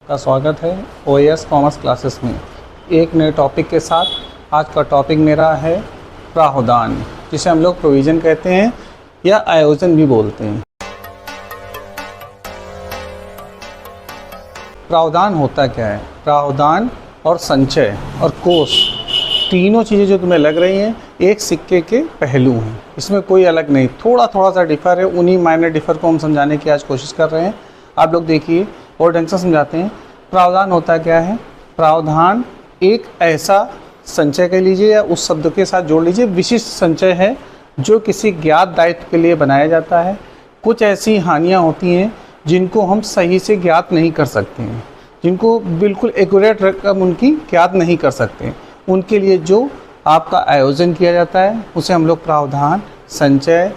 का स्वागत है OAS कॉमर्स क्लासेस में एक नए टॉपिक के साथ। आज का टॉपिक मेरा है प्रावधान, जिसे हम लोग प्रोविज़न कहते हैं या आयोजन भी बोलते हैं। प्रावधान होता क्या है? प्रावधान और संचय और कोष, तीनों चीज़ें जो तुम्हें लग रही हैं एक सिक्के के पहलू हैं। इसमें कोई अलग नहीं, थोड़ा सा डिफ़र है। उन्हीं माइनर डिफ़र को हम समझाने की आज कोशिश कर रहे हैं। आप लोग देखिए और ढंग से समझाते हैं। प्रावधान होता क्या है? प्रावधान एक ऐसा संचय कह लीजिए या उस शब्द के साथ जोड़ लीजिए, विशिष्ट संचय है जो किसी ज्ञात दायित्व के लिए बनाया जाता है। कुछ ऐसी हानियाँ होती हैं जिनको हम सही से ज्ञात नहीं कर सकते हैं, जिनको बिल्कुल एक्यूरेट रकम उनकी ज्ञात नहीं कर सकते, उनके लिए जो आपका आयोजन किया जाता है उसे हम लोग प्रावधान, संचय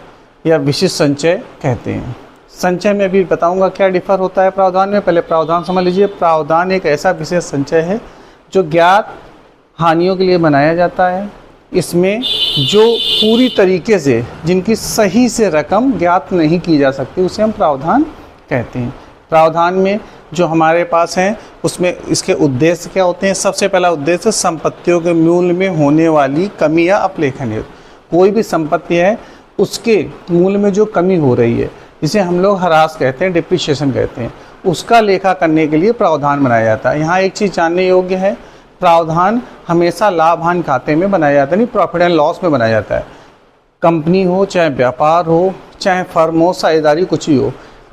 या विशिष्ट संचय कहते हैं। संचय में भी बताऊंगा क्या डिफ़र होता है प्रावधान में। पहले प्रावधान समझ लीजिए। प्रावधान एक ऐसा विशेष संचय है जो ज्ञात हानियों के लिए बनाया जाता है। इसमें जो पूरी तरीके से जिनकी सही से रकम ज्ञात नहीं की जा सकती उसे हम प्रावधान कहते हैं। प्रावधान में जो हमारे पास हैं उसमें इसके उद्देश्य क्या होते हैं? सबसे पहला उद्देश्य संपत्तियों के मूल्य में होने वाली कमी या अपलेखन। कोई भी संपत्ति है उसके मूल्य में जो कमी हो रही है, जिसे हम लोग ह्रास कहते हैं, डिप्रिशिएशन कहते हैं, उसका लेखा करने के लिए प्रावधान बनाया जाता है। यहाँ एक चीज़ जानने योग्य है, प्रावधान हमेशा लाभ हानि खाते में बनाया जाता है, नहीं प्रॉफिट एंड लॉस में बनाया जाता है। कंपनी हो, चाहे व्यापार हो, चाहे फर्म हो, साझेदारी कुछ ही हो,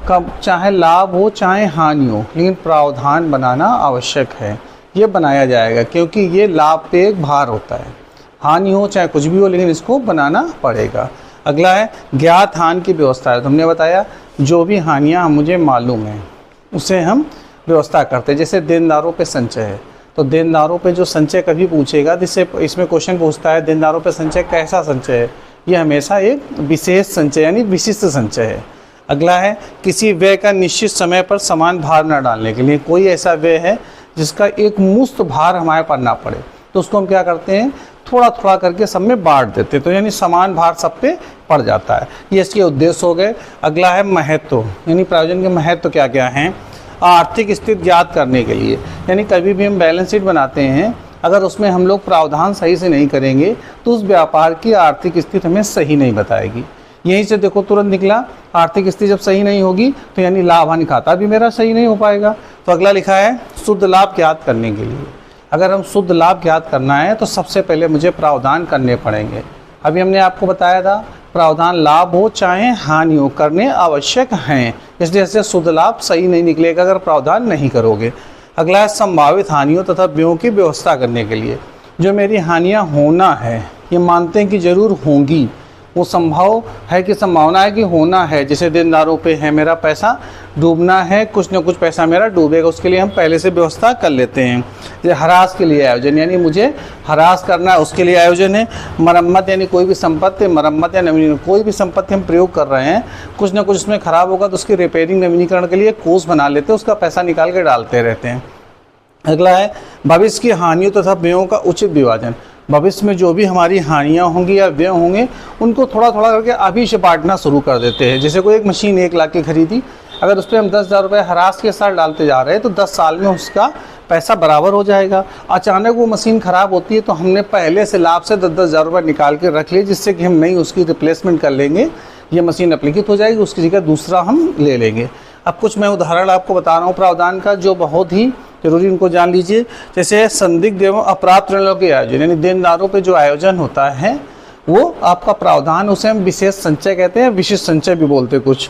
चाहे लाभ हो चाहे हानि हो, लेकिन प्रावधान बनाना आवश्यक है। ये बनाया जाएगा क्योंकि ये लाभ पे एक भार होता है। हानि हो चाहे कुछ भी हो, लेकिन इसको बनाना पड़ेगा। अगला है ज्ञात हानि की व्यवस्था है। तुमने बताया जो भी हानियाँ मुझे मालूम है उसे हम व्यवस्था करते हैं। जैसे देनदारों पे संचय है, तो देनदारों पे जो संचय कभी पूछेगा, जिससे इसमें क्वेश्चन पूछता है देनदारों पे संचय कैसा संचय है, ये हमेशा एक विशेष संचय यानी विशिष्ट संचय है। अगला है किसी व्यय का निश्चित समय पर समान भार न डालने के लिए। कोई ऐसा व्यय है जिसका एक मुश्त भार हमारे पर ना पड़े, तो उसको हम क्या करते हैं, थोड़ा थोड़ा करके सब में बांट देते हैं, तो यानी समान भार सब पे पड़ जाता है। ये इसके उद्देश्य हो गए। अगला है महत्व, यानी प्रायोजन के महत्व क्या क्या हैं? आर्थिक स्थिति ज्ञात करने के लिए, यानी कभी भी हम बैलेंस शीट बनाते हैं, अगर उसमें हम लोग प्रावधान सही से नहीं करेंगे तो उस व्यापार की आर्थिक स्थिति हमें सही नहीं बताएगी। यहीं से देखो तुरंत निकला, आर्थिक स्थिति जब सही नहीं होगी तो यानी लाभ हानि खाता भी मेरा सही नहीं हो पाएगा। तो अगला लिखा है शुद्ध लाभ ज्ञात करने के लिए। अगर हम शुद्ध लाभ ज्ञात करना है तो सबसे पहले मुझे प्रावधान करने पड़ेंगे। अभी हमने आपको बताया था प्रावधान लाभ हो चाहे हानि हो करने आवश्यक हैं, इसलिए से शुद्ध लाभ सही नहीं निकलेगा अगर प्रावधान नहीं करोगे। अगला है संभावित हानियों तथा व्ययों की व्यवस्था करने के लिए। जो मेरी हानियाँ होना है, ये मानते हैं कि ज़रूर होंगी, वो संभव है कि संभावना है कि होना है। जैसे देनदारों पे है मेरा पैसा डूबना है, कुछ न कुछ पैसा मेरा डूबेगा, उसके लिए हम पहले से व्यवस्था कर लेते हैं। जैसे ह्रास के लिए आयोजन, यानी मुझे ह्रास करना है उसके लिए आयोजन है। मरम्मत यानी कोई भी संपत्ति, मरम्मत या नवीनीकरण, कोई भी संपत्ति हम प्रयोग कर रहे हैं, कुछ न कुछ उसमें ख़राब होगा तो उसकी रिपेयरिंग नवीनीकरण के लिए कोष बना लेते हैं, उसका पैसा निकाल के डालते रहते हैं। अगला है भविष्य की हानियों तथा व्ययों का उचित विभाजन। भविष्य में जो भी हमारी हानियाँ होंगी या व्यय होंगे उनको थोड़ा थोड़ा करके अभी से बांटना शुरू कर देते हैं। जैसे कोई एक मशीन 1 लाख की खरीदी, अगर उस पर हम 10,000 रुपये ह्रास के साथ डालते जा रहे हैं तो 10 साल में उसका पैसा बराबर हो जाएगा। अचानक वो मशीन ख़राब होती है तो हमने पहले से लाभ से 10,000 रुपये निकाल के रख लिए, जिससे कि हम नई उसकी रिप्लेसमेंट कर लेंगे, ये मशीन अपलिखित हो जाएगी, उसकी जगह दूसरा हम ले लेंगे। अब कुछ मैं उदाहरण आपको बता रहा हूँ प्रावधान का जो बहुत ही जरूरी, उनको जान लीजिए। जैसे संदिग्ध एवं अप्राप्त ऋणों के आयोजन, यानी देनदारों पे जो आयोजन होता है वो आपका प्रावधान, उसे हम विशेष संचय कहते हैं, विशिष्ट संचय भी बोलते हैं। कुछ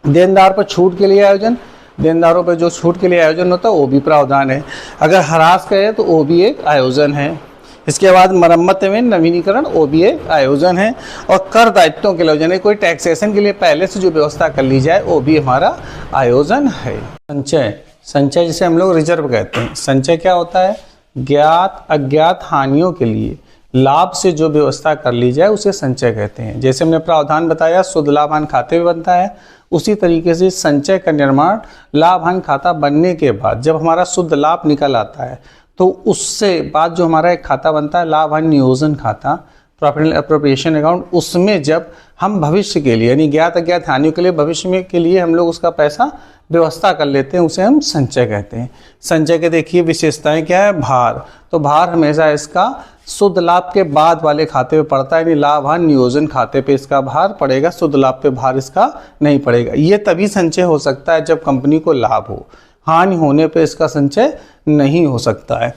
देनदार पर छूट के लिए आयोजन, देनदारों पर जो छूट के लिए आयोजन होता है वो भी प्रावधान है। अगर ह्रास का है तो वो भी एक आयोजन है। इसके बाद मरम्मत में नवीनीकरण, वो भी एक आयोजन है। और कर दायित्वों के लिए, यानी कोई टैक्सेशन के लिए पहले से जो व्यवस्था कर ली जाए वो भी हमारा आयोजन है। संचय, संचय जिसे हम लोग रिजर्व कहते हैं। संचय क्या होता है? ज्ञात अज्ञात हानियों के लिए लाभ से जो व्यवस्था कर ली जाए उसे संचय कहते हैं। जैसे हमने प्रावधान बताया शुद्ध लाभ हानि खाते में बनता है, उसी तरीके से संचय का निर्माण लाभ हानि खाता बनने के बाद जब हमारा शुद्ध लाभ निकल आता है तो उससे बाद जो हमारा एक खाता बनता है लाभ हानि नियोजन खाता, प्रॉफिट एंड अप्रोप्रिएशन अकाउंट, उसमें जब हम भविष्य के लिए यानी ज्ञात अज्ञात हानियों के लिए भविष्य में के लिए हम लोग उसका पैसा व्यवस्था कर लेते हैं, उसे हम संचय कहते हैं। संचय के देखिए विशेषताएं क्या है, भार, तो भार हमेशा इसका शुद्ध लाभ के बाद वाले खाते पे पड़ता है, यानी लाभ हानि नियोजन खाते पे इसका भार पड़ेगा, शुद्ध लाभ पे भार इसका नहीं पड़ेगा। ये तभी संचय हो सकता है जब कंपनी को लाभ हो, हानि होने पे इसका संचय नहीं हो सकता है।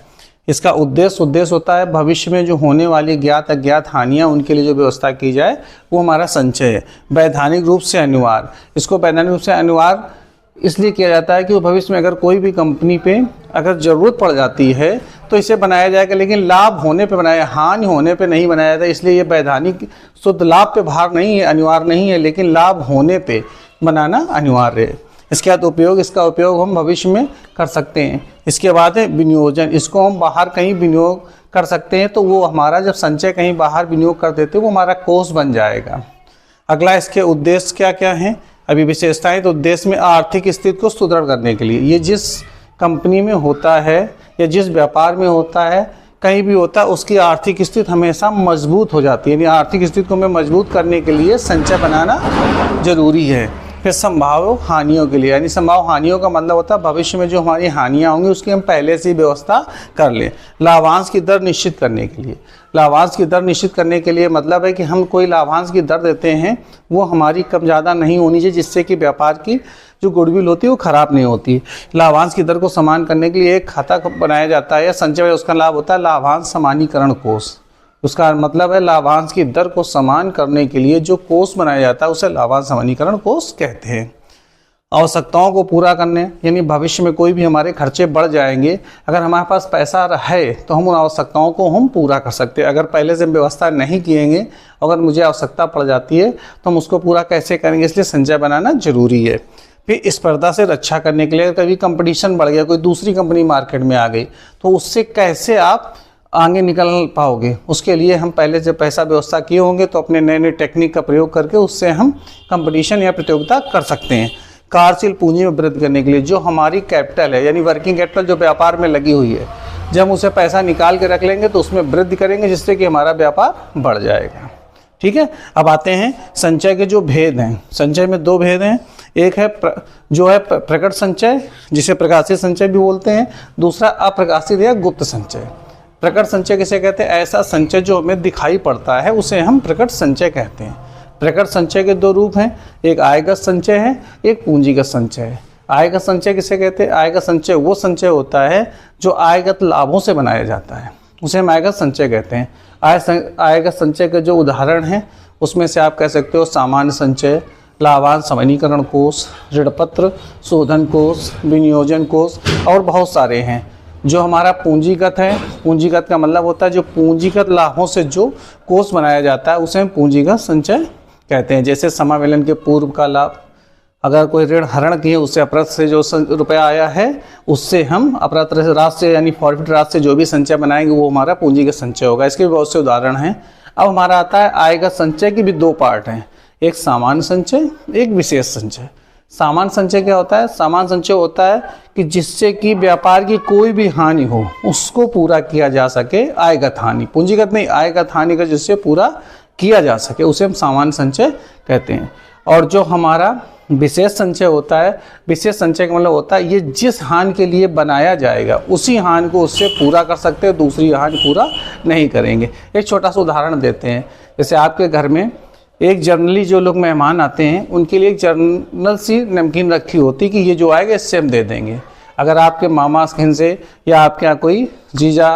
इसका उद्देश्य होता है भविष्य में जो होने वाली ज्ञात अज्ञात हानियां उनके लिए जो व्यवस्था की जाए वो हमारा संचय है। वैधानिक रूप से अनिवार्य, इसको वैधानिक रूप से अनिवार्य इसलिए किया जाता है कि वो भविष्य में अगर कोई भी कंपनी पे अगर ज़रूरत पड़ जाती है तो इसे बनाया जाएगा, लेकिन लाभ होने पे बनाया, हानि होने पे नहीं बनाया जाता। इसलिए ये वैधानिक शुद्ध लाभ पे भार नहीं है, अनिवार्य नहीं है, लेकिन लाभ होने पे बनाना अनिवार्य है। इसके बाद उपयोग, इसका उपयोग हम भविष्य में कर सकते हैं। इसके बाद है विनियोजन, इसको हम बाहर कहीं विनियोग कर सकते हैं, तो वो हमारा जब संचय कहीं बाहर विनियोग कर देते हैं वो हमारा कोष बन जाएगा। अगला इसके उद्देश्य क्या क्या हैं, अभी विशेषताएं, तो उद्देश्य में आर्थिक स्थिति को सुदृढ़ करने के लिए, ये जिस कंपनी में होता है या जिस व्यापार में होता है, कहीं भी होता है, उसकी आर्थिक स्थिति हमेशा मजबूत हो जाती है, यानी आर्थिक स्थिति को हमें मजबूत करने के लिए संचय बनाना जरूरी है। फिर संभाव हानियों के लिए, यानी संभाव हानियों का मतलब होता है भविष्य में जो हमारी हानियां होंगी उसकी हम पहले से ही व्यवस्था कर लें। लाभांश की दर निश्चित करने के लिए, लाभांश की दर निश्चित करने के लिए मतलब है कि हम कोई लाभांश की दर देते हैं वो हमारी कम ज़्यादा नहीं होनी चाहिए, जिससे कि व्यापार की जो गुडविल होती है वो खराब नहीं होती। लाभांश की दर को समान करने के लिए एक खाता बनाया जाता है या संचय, उसका लाभ होता है लाभांश समानीकरण कोष। उसका मतलब है लाभांश की दर को समान करने के लिए जो कोष बनाया जाता है उसे लाभांश समानीकरण कोष कहते हैं। आवश्यकताओं को पूरा करने, यानी भविष्य में कोई भी हमारे खर्चे बढ़ जाएंगे, अगर हमारे पास पैसा है तो हम उन आवश्यकताओं को हम पूरा कर सकते हैं। अगर पहले से व्यवस्था नहीं किएंगे, अगर मुझे आवश्यकता पड़ जाती है तो हम उसको पूरा कैसे करेंगे, इसलिए संचय बनाना जरूरी है। फिर स्पर्धा से रक्षा करने के लिए, कभी कंपटीशन बढ़ गया, कोई दूसरी कंपनी मार्केट में आ गई, तो उससे कैसे आप आगे निकल पाओगे, उसके लिए हम पहले से पैसा व्यवस्था किए होंगे तो अपने नए नए टेक्निक का प्रयोग करके उससे हम कंपटीशन या प्रतियोगिता कर सकते हैं। कार्यशील पूंजी में वृद्धि करने के लिए, जो हमारी कैपिटल है यानी वर्किंग कैपिटल जो व्यापार में लगी हुई है, जब हम उसे पैसा निकाल के रख लेंगे तो उसमें वृद्धि करेंगे, जिससे कि हमारा व्यापार बढ़ जाएगा। ठीक है, अब आते हैं संचय के जो भेद हैं। संचय में दो भेद हैं, एक है जो है प्रकट संचय जिसे प्रकाशित संचय भी बोलते हैं, दूसरा अप्रकाशित या गुप्त संचय। प्रकट संचय किसे कहते हैं, ऐसा संचय जो हमें दिखाई पड़ता है उसे हम प्रकट संचय कहते हैं। प्रकट संचय के दो रूप हैं, एक आयगत संचय है, एक पूंजीगत संचय है। आयगत संचय किसे कहते हैं, आयगत संचय वो संचय होता है जो आयगत लाभों से बनाया जाता है, उसे हम आयगत संचय कहते हैं। आयगत संचय के जो उदाहरण हैं उसमें से आप कह सकते हो सामान्य संचय, लाभांश समानीकरण कोष, ऋण पत्र, शोधन कोष, विनियोजन कोष और बहुत सारे हैं। जो हमारा पूंजीगत है, पूंजीगत का मतलब होता है जो पूंजीगत लाभों से जो कोष बनाया जाता है उसे हम पूंजीगत संचय कहते हैं। जैसे समावेलन के पूर्व का लाभ, अगर कोई ऋण हरण किए उससे अप्रत्यक्ष से जो रुपया आया है उससे हम अप्रत्यक्ष राशि से यानी फॉरफिट राशि से जो भी संचय बनाएंगे वो हमारा पूंजीगत संचय होगा। इसके भी बहुत से उदाहरण हैं। अब हमारा आता है आयगत संचय की भी दो पार्ट हैं, एक सामान्य संचय, एक विशेष संचय। सामान्य संचय क्या होता है, सामान्य संचय होता है कि जिससे कि व्यापार की कोई भी हानि हो उसको पूरा किया जा सके, आयगत हानि, पूंजीगत नहीं, आयगत हानि का जिससे पूरा किया जा सके उसे हम सामान्य संचय कहते हैं। और जो हमारा विशेष संचय होता है, विशेष संचय का मतलब होता है ये जिस हानि के लिए बनाया जाएगा उसी हानि को उससे पूरा कर सकते हैं, दूसरी हानि पूरा नहीं करेंगे। एक छोटा सा उदाहरण देते हैं, जैसे आपके घर में एक जनरली जो लोग मेहमान आते हैं उनके लिए एक जनरल सी नमकीन रखी होती कि ये जो आएगा इससे हम दे देंगे। अगर आपके मामा खिन से या आपके यहाँ कोई जीजा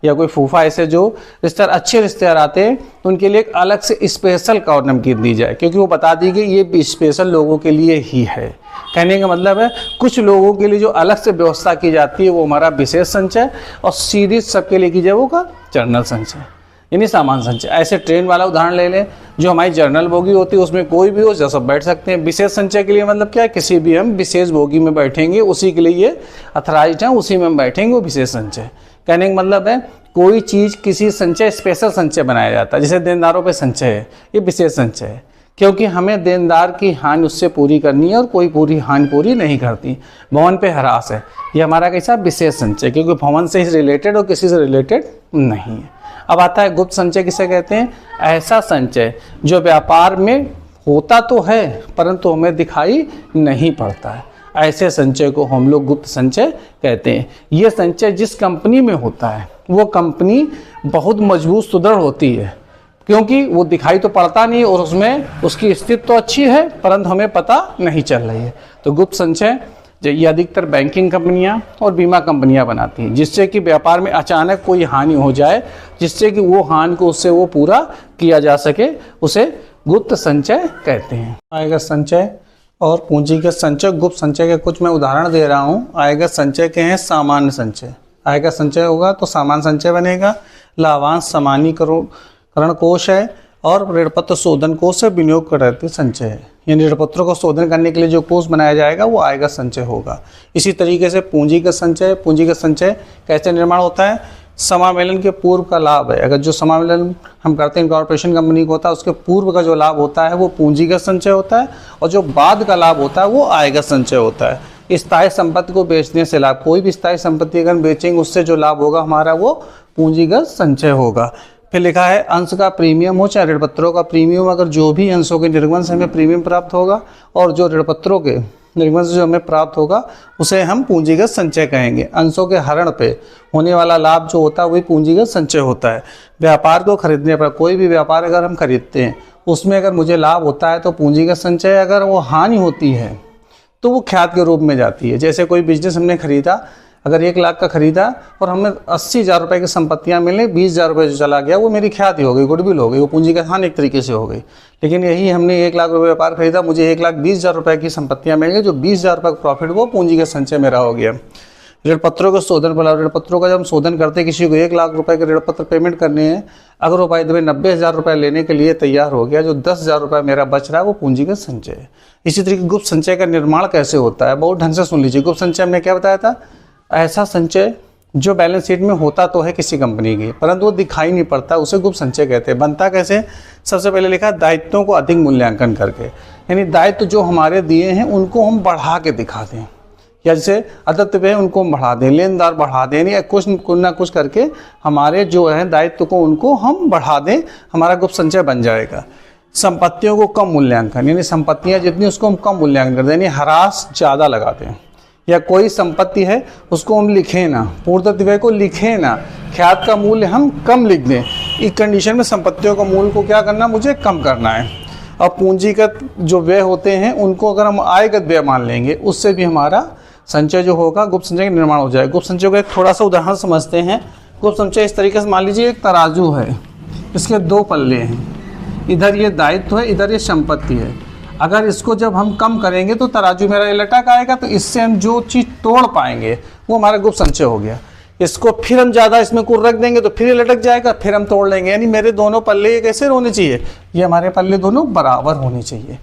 या कोई फूफा ऐसे जो रिश्तेदार अच्छे रिश्तेदार आते हैं तो उनके लिए एक अलग से स्पेशल और नमकीन दी जाए, क्योंकि वो बता दी कि ये स्पेशल लोगों के लिए ही है। कहने का मतलब है कुछ लोगों के लिए जो अलग से व्यवस्था की जाती है वो हमारा विशेष संचय, और सीधी सबके लिए की जाए वो का जनरल संचय यानी सामान्य संचय। ऐसे ट्रेन वाला उदाहरण ले लें, जो हमारी जनरल बोगी होती है उसमें कोई भी हो जब सब बैठ सकते हैं। विशेष संचय के लिए मतलब क्या है, किसी भी हम विशेष बोगी में बैठेंगे उसी के लिए ये अथराइज्ड है, उसी में हम बैठेंगे, वो विशेष संचय। कहने का मतलब है कोई चीज़ किसी संचय स्पेशल संचय बनाया जाता है, जैसे देनदारों पे संचय है, ये विशेष संचय है, क्योंकि हमें देनदार की हानि उससे पूरी करनी है और कोई पूरी हानि पूरी नहीं करती। भवन पे ह्रास है, ये हमारा कैसा विशेष संचय, क्योंकि भवन से ही रिलेटेड और किसी से रिलेटेड नहीं है। अब आता है गुप्त संचय किसे कहते हैं? ऐसा संचय जो व्यापार में होता तो है परंतु हमें दिखाई नहीं पड़ता है, ऐसे संचय को हम लोग गुप्त संचय कहते हैं। ये संचय जिस कंपनी में होता है वो कंपनी बहुत मजबूत सुदृढ़ होती है, क्योंकि वो दिखाई तो पड़ता नहीं और उसमें उसकी स्थिति तो अच्छी है परंतु हमें पता नहीं चल रही है। तो गुप्त संचय ये अधिकतर बैंकिंग कंपनियां और बीमा कंपनियां बनाती हैं, जिससे कि व्यापार में अचानक कोई हानि हो जाए, जिससे कि वो हानि को उससे वो पूरा किया जा सके, उसे गुप्त संचय कहते हैं। आयगत संचय और पूंजीगत संचय। गुप्त संचय के कुछ मैं उदाहरण दे रहा हूँ। आयगत संचय के हैं सामान्य संचय। आयगत संचय होगा तो सामान्य संचय बनेगा। लाभांश समानीकरण कोष है और ऋणपत्र शोधन कोष है, विनियोग करते संचय है। यानी ऋणपत्रों को शोधन करने के लिए जो कोष बनाया जाएगा वो आयगत संचय होगा। इसी तरीके से पूंजीगत संचय। पूंजीगत संचय कैसे निर्माण होता है? समामेलन के पूर्व का लाभ है। अगर जो समामेलन हम करते हैं कॉर्पोरेशन कंपनी को होता है, उसके पूर्व का जो लाभ होता है वो पूंजीगत संचय होता है और जो बाद का लाभ होता है वो आयगत संचय होता है। स्थायी संपत्ति को बेचने से लाभ, कोई भी स्थायी संपत्ति अगर बेचेंगे उससे जो लाभ होगा हमारा वो पूंजीगत संचय होगा। फिर लिखा है अंश का प्रीमियम हो चाहे ऋणपत्रों का प्रीमियम, अगर जो भी अंशों के निर्गमन से हमें प्रीमियम प्राप्त होगा और जो ऋणपत्रों के निर्गमन से जो हमें प्राप्त होगा उसे हम पूंजीगत संचय कहेंगे। अंशों के हरण पे होने वाला लाभ जो होता है वही पूंजीगत संचय होता है। व्यापार को खरीदने पर, कोई भी व्यापार अगर हम खरीदते हैं उसमें अगर मुझे लाभ होता है तो पूंजीगत संचय, अगर वो हानि होती है तो वो ख्यात के रूप में जाती है। जैसे कोई बिजनेस हमने खरीदा, अगर 1 लाख का खरीदा और हमें 80,000 रुपये की संपत्तियां मिले, 20,000 रुपये जो चला गया वो मेरी ख्याति हो गई, गुडविल हो गई, वो पूंजीगत हानि एक तरीके से हो गई। लेकिन यही हमने 1 लाख रुपये व्यापार खरीदा, मुझे 1,20,000 रुपये की संपत्तियां मिल गई, जो 20,000 रुपये का प्रॉफिट वो पूंजीगत संचय मेरा हो गया। ऋणपत्रों का शोधन बोला, ऋणपत्रों का जब हम शोधन करते हैं, किसी को 1 लाख रुपए के ऋणपत्र पेमेंट करने हैं, अगर वो बाय द वे 90,000 रुपये लेने के लिए तैयार हो गया, जो 10,000 रुपये मेरा बच रहा है वो पूंजीगत संचय है। इसी तरीके गुप्त संचय का निर्माण कैसे होता है, बहुत ढंग से सुन लीजिए। गुप्त संचय हमने क्या बताया था? ऐसा संचय जो बैलेंस शीट में होता तो है किसी कंपनी की परंतु वो दिखाई नहीं पड़ता, उसे गुप्त संचय कहते हैं। बनता कैसे? सबसे पहले लिखा है दायित्वों को अधिक मूल्यांकन करके, यानी दायित्व जो हमारे दिए हैं उनको हम बढ़ा के दिखा दें, या जैसे अदत्त व्यय उनको हम बढ़ा दें, लेनदार बढ़ा दें, या कुछ ना कुछ करके हमारे जो है दायित्व को उनको हम बढ़ा दें, हमारा गुप्त संचय बन जाएगा। संपत्तियों को कम मूल्यांकन, यानी संपत्तियाँ जितनी उसको हम कम मूल्यांकन कर दें, यानी ह्रास ज़्यादा लगा दें। या कोई संपत्ति है उसको हम लिखें ना, पूर्णदत्त व्यय को लिखें ना, ख्यात का मूल्य हम कम लिख दें। इस कंडीशन में संपत्तियों का मूल्य को क्या करना, मुझे कम करना है। और पूंजीगत जो व्यय होते हैं उनको अगर हम आयगत व्यय मान लेंगे, उससे भी हमारा संचय जो होगा गुप्त संचय का निर्माण हो जाएगा। गुप्त संचय का एक थोड़ा सा उदाहरण समझते हैं। गुप्त संचय इस तरीके से मान लीजिए एक तराजू है, इसके 2 पल्ले हैं, इधर ये दायित्व है, इधर ये संपत्ति है। अगर इसको जब हम कम करेंगे तो तराजू मेरा ये लटक आएगा, तो इससे हम जो चीज़ तोड़ पाएंगे वो हमारा गुप्त संचय हो गया। इसको फिर हम ज़्यादा इसमें कुल रख देंगे तो फिर ये लटक जाएगा, फिर हम तोड़ लेंगे। यानी मेरे दोनों पल्ले ये कैसे होने चाहिए, ये हमारे पल्ले दोनों बराबर होने चाहिए।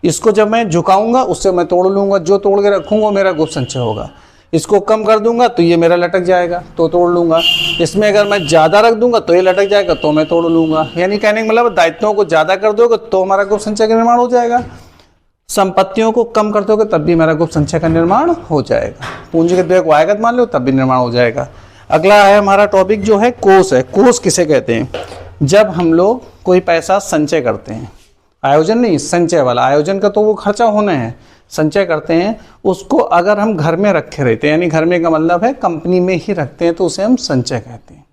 इसको जब मैं झुकाऊंगा उससे मैं तोड़ लूँगा, जो तोड़ के रखूँगा वो मेरा गुप्त संचय होगा। इसको कम कर दूंगा तो ये मेरा लटक जाएगा, तो तोड़ लूँगा। इसमें अगर मैं ज़्यादा रख दूंगा तो ये लटक जाएगा, तो मैं तोड़ लूँगा। यानी कहने का मतलब दायित्वों को ज़्यादा कर दोगे तो हमारा गुप्त संचय का निर्माण हो जाएगा, संपत्तियों को कम कर दोगे तब भी हमारा गुप्त संचय का निर्माण हो जाएगा। पूंजीगत व्यय को आयगत मान लो तब भी निर्माण हो जाएगा। अगला है हमारा टॉपिक जो है कोष है। कोष किसे कहते हैं? जब हम लोग कोई पैसा संचय करते हैं, आयोजन नहीं, संचय वाला। आयोजन का तो वो खर्चा होना है, संचय करते हैं उसको अगर हम घर में रखे रहते हैं, यानी घर में का मतलब है कंपनी में ही रखते हैं, तो उसे हम संचय कहते हैं।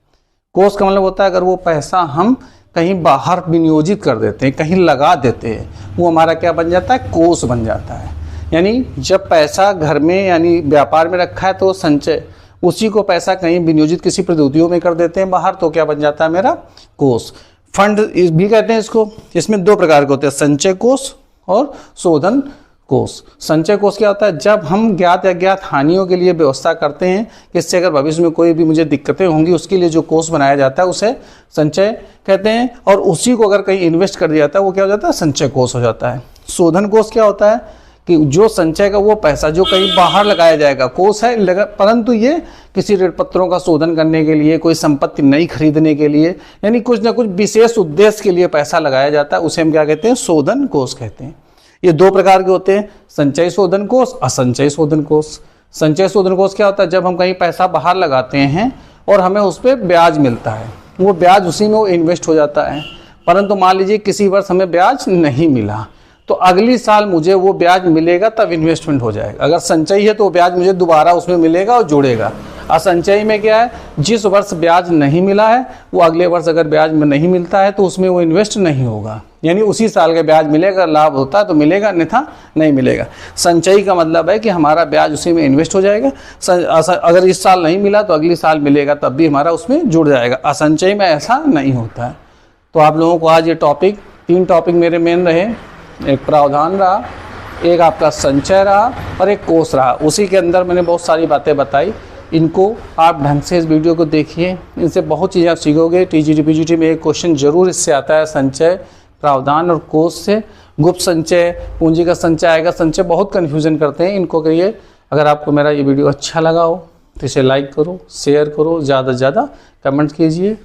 कोष का मतलब होता है अगर वो पैसा हम कहीं बाहर विनियोजित कर देते हैं, कहीं लगा देते हैं, वो हमारा क्या बन जाता है, कोष बन जाता है। यानी जब पैसा घर में यानी व्यापार में रखा है तो संचय, उसी को पैसा कहीं विनियोजित किसी प्रवृत्तियों में कर देते हैं बाहर, तो क्या बन जाता है मेरा कोष। फंड भी कहते हैं इसको। इसमें 2 प्रकार के होते हैं, संचय कोष और शोधन कोष। संचय कोष क्या होता है? जब हम ज्ञात या अज्ञात हानियों के लिए व्यवस्था करते हैं कि इससे अगर भविष्य में कोई भी मुझे दिक्कतें होंगी उसके लिए जो कोष बनाया जाता है उसे संचय कहते हैं, और उसी को अगर कहीं इन्वेस्ट कर दिया जाता है वो क्या हो जाता है, संचय कोष हो जाता है। शोधन कोष क्या होता है कि जो संचय का वो पैसा जो कहीं बाहर लगाया जाएगा, कोष है परंतु ये किसी ऋणपत्रों का शोधन करने के लिए, कोई संपत्ति नई खरीदने के लिए, यानी कुछ ना कुछ विशेष उद्देश्य के लिए पैसा लगाया जाता है, उसे हम क्या कहते हैं, शोधन कोष कहते हैं। ये 2 प्रकार के होते हैं, संचय शोधन कोष, असंचय शोधन कोष। संचय शोधन कोष क्या होता है? जब हम कहीं पैसा बाहर लगाते हैं और हमें उस पर ब्याज मिलता है, वो ब्याज उसी में वो इन्वेस्ट हो जाता है। परंतु मान लीजिए किसी वर्ष हमें ब्याज नहीं मिला, तो अगली साल मुझे वो ब्याज मिलेगा, तब इन्वेस्टमेंट हो जाएगा। अगर संचयी है तो वो ब्याज मुझे दोबारा उसमें मिलेगा और जुड़ेगा। असंचयी में क्या है, जिस वर्ष ब्याज नहीं मिला है वो अगले वर्ष अगर ब्याज में नहीं मिलता है तो उसमें वो इन्वेस्ट नहीं होगा, यानी उसी साल का ब्याज मिलेगा। लाभ होता है तो मिलेगा, अन्यथा नहीं मिलेगा। संचयी का मतलब है कि हमारा ब्याज उसी में इन्वेस्ट हो जाएगा। अगर इस साल नहीं मिला तो अगली साल मिलेगा, तब भी हमारा उसमें जुड़ जाएगा। असंचयी में ऐसा नहीं होता है। तो आप लोगों को आज ये टॉपिक, 3 टॉपिक मेरे मेन रहे, एक प्रावधान रहा, एक आपका संचय रहा और एक कोष रहा। उसी के अंदर मैंने बहुत सारी बातें बताई। इनको आप ढंग से इस वीडियो को देखिए, इनसे बहुत चीज़ें आप सीखोगे। टीजीटी पीजीटी में एक क्वेश्चन जरूर इससे आता है, संचय, प्रावधान और कोष से। गुप्त संचय, पूंजीगत संचय, आयगत संचय बहुत कन्फ्यूजन करते हैं, इनको करिए। अगर आपको मेरा ये वीडियो अच्छा लगा हो तो इसे लाइक करो, शेयर करो, ज़्यादा से ज़्यादा कमेंट कीजिए।